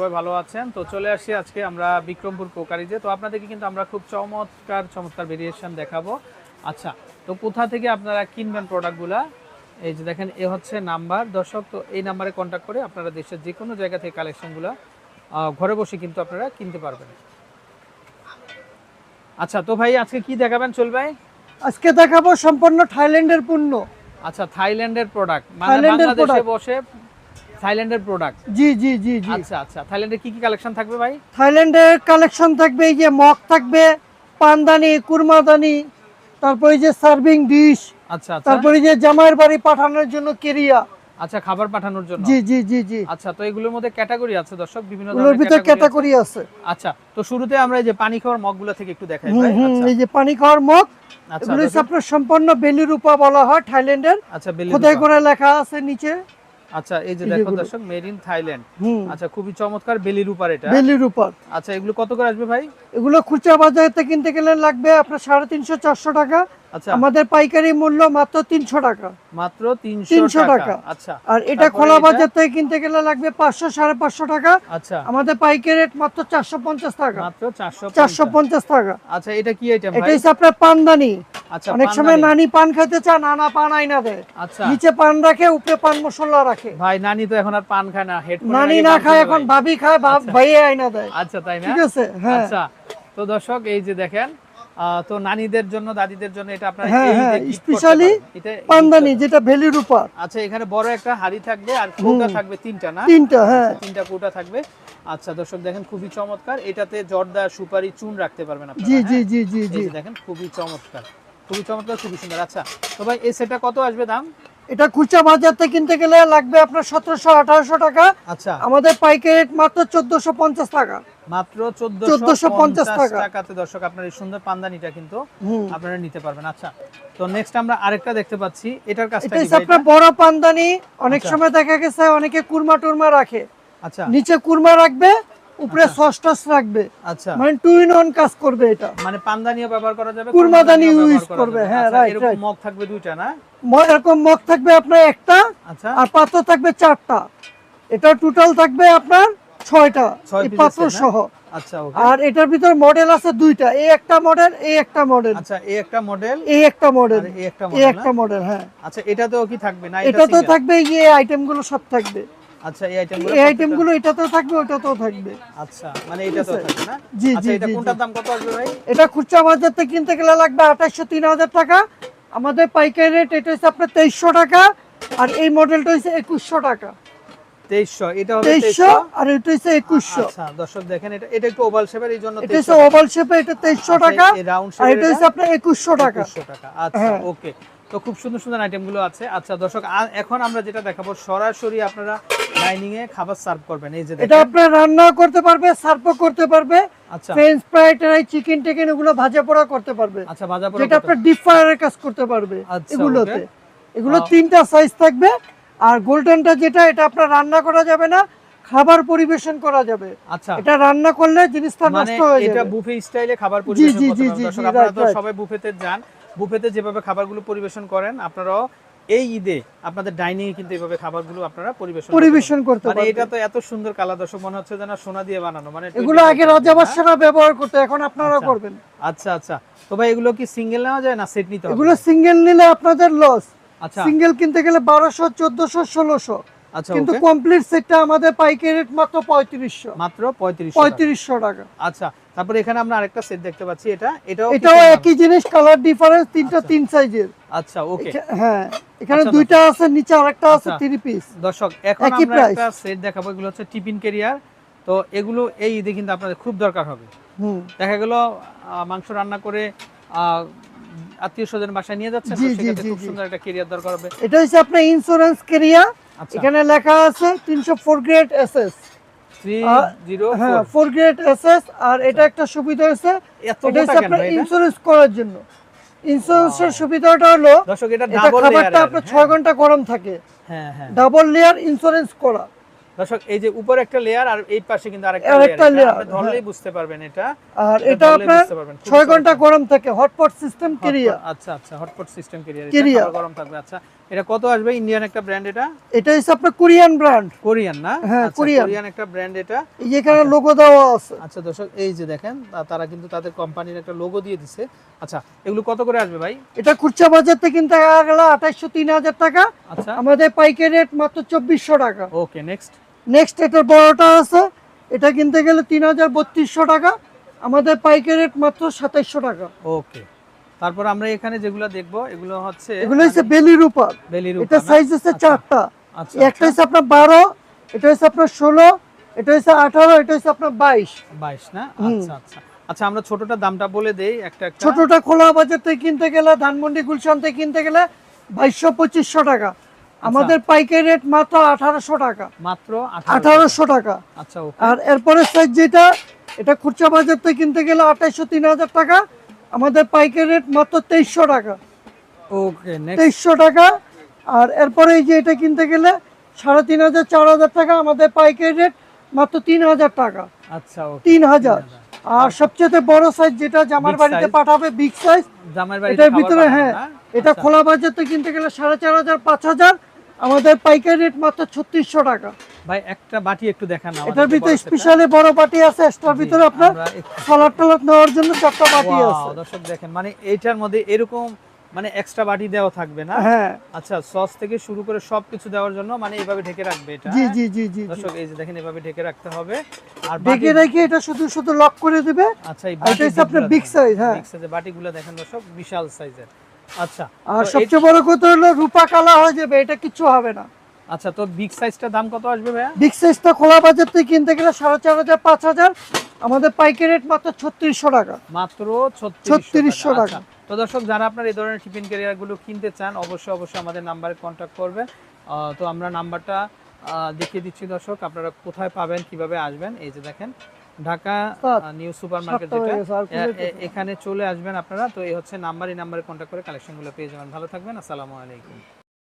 সবাই ভালো আছেন। তো চলে আসি আজকে আমরা বিক্রমপুর কোকারিজে। তো আপনাদেরকে কিন্তু আমরা খুব চমৎকার ভেরিয়েশন দেখাবো। আচ্ছা, তো কোথা থেকে আপনারা কিনবেন প্রোডাক্টগুলা? এই যে দেখেন, এ হচ্ছে নাম্বার দর্শক। তো এই নাম্বারে কন্ট্যাক্ট করে আপনারা দেশের যে কোনো জায়গা থেকে কালেকশনগুলো ঘরে বসে কিন্তু আপনারা কিনতে পারবেন। আচ্ছা, তো ভাই আজকে কি দেখাবেন চল ভাই? আজকে দেখাবো সম্পূর্ণ থাইল্যান্ডের পণ্য। আচ্ছা, থাইল্যান্ডের প্রোডাক্ট, মানে বাংলাদেশে বসে থাইল্যান্ডের প্রোডাক্ট। জি জি জি জি। আচ্ছা আচ্ছা, থাইল্যান্ডে কি কি কালেকশন থাকবে ভাই? থাইল্যান্ডের কালেকশন থাকবে এই যে মগ থাকবে, পানদানি, কুরমাদানি, তারপরে এই যে সার্ভিং ডিশ। আচ্ছা আচ্ছা, তারপরে এই যে জামাইয়ের বাড়ি পাঠানোর জন্য কেরিয়া। আচ্ছা, খাবার পাঠানোর জন্য। জি জি জি জি। আচ্ছা, তো এগুলোর মধ্যে ক্যাটাগরি আছে দর্শক, বিভিন্ন এগুলোর ধরনের ভিতর ক্যাটাগরি আছে। আচ্ছা, তো শুরুতে আমরা এই যে পানি খাওয়ার মগগুলো থেকে একটু দেখাই ভাই। আচ্ছা, এই যে পানি খাওয়ার মগ, আচ্ছা এগুলো আপনার সম্পূর্ণ বেলি রূপা বলা হয় থাইল্যান্ডের। আচ্ছা, বেলি খোদাই করে লেখা আছে নিচে। আচ্ছা, এই যে দেখো দর্শক, মেড ইন থাইল্যান্ড। আচ্ছা, খুবই চমৎকার বেলির উপর এটা। বেলির উপর। আচ্ছা, এগুলো কত করে আসবে ভাই? এগুলো খুচরা বাজারে কিনতে গেলে লাগবে আপনার 350-400 টাকা। আচ্ছা, আমাদের পাইকারি মূল্য মাত্র 300 টাকা। মাত্র 300 টাকা। আচ্ছা, আর এটা খোলা বাজার থেকে কিনতে গেলে লাগবে 500-550 টাকা। আচ্ছা, আমাদের পাইকারি রেট মাত্র 450 টাকা। মাত্র 450 টাকা। আচ্ছা, এটা কি আইটেম ভাই? এটা হচ্ছে আপনার পানদানি। আচ্ছা, অনেক সময় নানি পান খেতে চায়, নানা পান আইনা দেয়। আচ্ছা, নিচে পান রাখে, উপরে পান মশলা রাখে। ভাই নানি তো এখন আর পান খায় না, হেডফোন নানি না খায়, এখন ভাবি খায়, ভাই আইনা দেয়। আচ্ছা, তাই না? ঠিক আছে, হ্যাঁ। আচ্ছা, তো দর্শক এই যে দেখেন, তো নানীদের জন্য, দাদিদের জন্য এটা আপনারা স্পেশালি পানদানি, যেটা ভ্যালির উপর। আচ্ছা, এখানে বড় একটা হাড়ি থাকবে আর কৌটা থাকবে তিনটা, না? তিনটা, হ্যাঁ, তিনটা কৌটা থাকবে। আচ্ছা দর্শক দেখেন, খুবই চমৎকার। এটাতে জর্দা, সুপারি, চুন রাখতে পারবেন আপনারা। জি জি জি জি জি, দেখেন খুবই চমৎকার, খুবই চমৎকার, খুবই সুন্দর। আচ্ছা, তো ভাই এই সেটটা কত আসবে দাম? এটা খুচরা বাজার থেকে কিনতে গেলে লাগবে আপনার 1700-1800 টাকা। আচ্ছা, আমাদের পাইকারি রেট মাত্র 1450 টাকা। মাত্র 1450 টাকা টাকাতে দর্শক আপনার এই সুন্দর পানদানিটা কিন্তু আপনারা নিতে পারবেন। আচ্ছা, তো নেক্সট আমরা আরেকটা দেখতে পাচ্ছি, এটার কাজটা কি? এটা আপনার বড় পানদানি। অনেক সময় দেখা গেছে অনেকে কুরমা টুরমা রাখে। আচ্ছা, নিচে কুরমা রাখবে, উপরে সস টস রাখবে। আচ্ছা, মানে টু ইন ওয়ান কাজ করবে এটা। মানে পানদানিও ব্যবহার করা যাবে, কুরমাদানি ইউজ করবে। হ্যাঁ, রাইট এরকম রাইট। মগ থাকবে দুইটা, না? এরকম মগ থাকবে আপনার একটা। আচ্ছা, আর পাত্র থাকবে 4টা। এটা টোটাল থাকবে আপনার 6টা, এই পাত্র সহ। আচ্ছা, ওকে। আর এটার ভিতর মডেল আছে দুইটা, এই একটা মডেল, এই একটা মডেল। আচ্ছা, এই একটা মডেল, এই একটা মডেল, এই একটা এই মডেল, একটা মডেল। হ্যাঁ, আচ্ছা, এটাতেও কি থাকবে না? এটাতেও থাকবে, এই আইটেমগুলো সব থাকবে। আচ্ছা, এই আইটেমগুলো এটাতেও থাকবে, ওটাতেও থাকবে। আচ্ছা, মানে এটাতেও থাকবে, না? জি আচ্ছা, জি। এটা কোনটার দাম কত আসবে ভাই? এটা খুচরা বাজার থেকে কিনতে গেলে লাগবে 2800-3000 টাকা। আমাদের পাইকারি রেট এটা হচ্ছে আপনার 2300 টাকা। আর এই মডেলটা হচ্ছে 2100 টাকা। 2300, এটা হবে 2300, আর এটা হচ্ছে 2100। আচ্ছা দর্শক দেখেন, এটা একটু ওভাল শেপের, এই জন্য এটা হচ্ছে ওভাল শেপে, এটা 2300 টাকা। আর এটা হচ্ছে আপনার 2100 টাকা। 2100 টাকা। আচ্ছা, ওকে। তো খুব সুন্দর সুন্দর আইটেমগুলো আছে। আচ্ছা দর্শক, এখন আমরা যেটা দেখাবো, সরাসরি আপনারা ডাইনিং এ খাবার সার্ভ করবেন। এই যে এটা আপনারা রান্না করতে পারবে, সার্ভও করতে পারবে। আচ্ছা, French fry, try, chicken taken এগুলো ভাজা পোড়া করতে পারবে। আচ্ছা, ভাজা পোড়া, যেটা আপনারা ডিপ ফ্রায়ারের কাজ করতে পারবে এগুলোতে। এগুলো 3টা সাইজ থাকবে। আর গোল্ডেনটা যেটা, এটা আপনারা রান্না করা যাবে না, খাবার পরিবেশন করা যাবে। আচ্ছা, এটা রান্না করলে জিনিসটা নষ্ট হয়ে যাবে। এটা বুফে স্টাইলে খাবার পরিবেশন করতে পারবেন। দর্শক আপনারা তো সবাই বুফেতে যান, বুফেতে যেভাবে খাবারগুলো পরিবেশন করেন, আপনারাও এই ঈদে আপনাদের ডাইনিং এ কিন্তু এইভাবে খাবারগুলো আপনারা পরিবেশন করতে পারবেন। মানে এটা তো এত সুন্দর কালার দর্শক, মনে হচ্ছে যেন সোনা দিয়ে বানানো। মানে এগুলো আগে রাজাবাদশাহরা ব্যবহার করতে, এখন আপনারা করবেন। আচ্ছা আচ্ছা, তো ভাই এগুলো কি সিঙ্গেল নেওয়া যায় না সেট নিতে হবে? এগুলো সিঙ্গেল নিলে আপনাদের লস। আচ্ছা, সিঙ্গেল কিনতে গেলে 1200, 1400, 1600। আচ্ছা, কিন্তু কমপ্লিট সেটটা আমাদের পাইকারি রেট মাত্র 3500। মাত্র 3500 টাকা। আচ্ছা, তারপর এখানে আমরা আরেকটা সেট দেখতে পাচ্ছি, এটাও একই জিনিস, কালার ডিফারেন্স, তিনটা তিন সাইজের। আচ্ছা, ওকে। হ্যাঁ, এখানে দুইটা আছে, নিচে আরেকটা আছে, 3 পিস। দর্শক এখন আমরা একটা সেট দেখাবো, এগুলো হচ্ছে টিফিন ক্যারিয়ার। তো এগুলো এই ঈদে কিন্তু আপনাদের খুব দরকার হবে। দেখা গেল মাংস রান্না করে আত্মীয়-স্বজন বাসায় নিয়ে যাচ্ছে, সেক্ষেত্রে খুব সুন্দর একটা ক্যারিয়ার দরকার হবে। এটা হচ্ছে আপনার ইন্স্যুরেন্স ক্যারিয়ার। এখানে লেখা আছে 304 গ্রেড এসএস, 4 গ্রেড এসএস। আর এটা একটা সুবিধা আছে, এটা হচ্ছে আপনার ইন্স্যুরেন্স করার জন্য। ইন্স্যুরেন্সের সুবিধাটা হলো দর্শক, এটা খাবারটা আপনার 6 ঘন্টা গরম থাকে। হ্যাঁ হ্যাঁ, ডাবল লেয়ার ইন্স্যুরেন্স করা। দর্শক এই যে উপরে একটা লেয়ার আর এই পাশে কিন্তু আরেকটা লেয়ার, আপনি ধরলেই বুঝতে পারবেন এটা। আর এটা আপনার 6 ঘন্টা গরম থাকে, হটপট সিস্টেম ক্যারিয়ার। আচ্ছা আচ্ছা, হটপট সিস্টেম ক্যারিয়ার, এটা গরম থাকবে। আচ্ছা, এটা কত আসবে? ইন্ডিয়ান একটা ব্র্যান্ড, এটা হচ্ছে আপনার কোরিয়ান ব্র্যান্ড। কোরিয়ান না? হ্যাঁ, আচ্ছা, কোরিয়ান কোরিয়ান একটা ব্র্যান্ড এটা। এই যে এখানে লোগো দেওয়া আছে। আচ্ছা দর্শক, এই যে দেখেন তারা কিন্তু তাদের কোম্পানির একটা লোগো দিয়ে দিছে। আচ্ছা, এগুলো কত করে আসবে ভাই? এটা খুচরা বাজার থেকে কিনতে গেলে 2800-3000 টাকা। আচ্ছা, আমাদের পাইকারি রেট মাত্র 2400 টাকা। ওকে, নেক্সট এটার বড়টা আছে, এটা কিনতে গেলে 3200 টাকা। আমাদের পাইকারি রেট মাত্র 2700 টাকা। ওকে, তারপর আমরা এখানে যেগুলো দেখব এগুলো হচ্ছে বেলি রূপার। এটা সাইজ আছে 4টা। আচ্ছা, একটা হচ্ছে আপনার 12, এটা হচ্ছে আপনার 16, এটা হচ্ছে 18, এটা হচ্ছে আপনার 22 না? আচ্ছা আচ্ছা আচ্ছা, আমরা ছোটটার দামটা বলে দেই। একটা ছোটটা খোলা বাজার থেকে কিনতে গেলে, ধানমন্ডি গুলশান থেকে কিনতে গেলে 2200-2500 টাকা। আমাদের পাইকারি রেট মাত্র 1800 টাকা। মাত্র 1800 টাকা। আচ্ছা, ওকে। আর এরপরে সাইজ যেটা, এটা খুচরা বাজার থেকে কিনতে গেলে 2800-3000 টাকা। আমাদের পাইকারি রেট মাত্র 2300 টাকা। ওকে, 2300 টাকা। আর এরপরে এই যে এটা কিনতে গেলে 3500-4000 টাকা। আমাদের পাইকারি রেট মাত্র 3000 টাকা। আচ্ছা, ওকে, 3000। আর সবচেয়ে বড় সাইজ যেটা জামার বাড়িতে পাঠাবে, বিগ সাইজ, জামার বাড়িতে এটার ভিতরে, হ্যাঁ, এটা খোলা বাজার থেকে কিনতে গেলে 4500-5000। আমাদের পাইকারি রেট মাত্র 3600 টাকা। ভাই একটা বাটি একটু দেখান না। এটার ভিতরে স্পেশালি বড় বাটি আছে, এক্সট্রার ভিতরে আপনার সালাদ টালাদ নেওয়ার জন্য 4টা বাটি আছে। দর্শক দেখেন, মানে এইটার মধ্যে এরকম মানে এক্সট্রা বাটি দেওয়া থাকবে না? হ্যাঁ। আচ্ছা, সস থেকে শুরু করে সবকিছু দেওয়ার জন্য মানে এইভাবে ঢেকে রাখবে এটা। জি জি জি জি। দর্শক এই যে দেখেন, এইভাবে ঢেকে রাখতে হবে। আর ঢেকে রেখে এটা শুধু লক করে দিবে। আচ্ছা, এই এটা হচ্ছে আপনার বিগ সাইজ। হ্যাঁ, বিগ সাইজের বাটিগুলো দেখেন দর্শক, বিশাল সাইজের। আচ্ছা, আর সবচেয়ে বড় কথা হলো রূপা কালা হয়ে যাবে, এটা কিছু হবে না। আচ্ছা, তো বিগ সাইজটার দাম কত আসবে ভাইয়া? বিগ সাইজটা খোলা বাজার থেকে কিনতে গেলে 4500-5000। আমাদের পাইকারি রেট মাত্র 3600 টাকা। মাত্র 3600 টাকা। তো দর্শক, যারা আপনার এই ধরনের টিফিন ক্যারিয়ারগুলো কিনতে চান অবশ্যই আমাদের নাম্বারে কন্ট্যাক্ট করবেন। তো আমরা নাম্বারটা দেখিয়ে দিচ্ছি দর্শক, আপনারা কোথায় পাবেন, কিভাবে আসবেন। এই যে দেখেন, ঢাকা নিউ সুপার মার্কেট, যেটা এখানে চলে আসবেন আপনারা। তো এই হচ্ছে নাম্বার, এই নাম্বারে কন্ট্যাক্ট করে কালেকশনগুলো পেয়ে যাবেন। ভালো থাকবেন, আসসালামু আলাইকুম।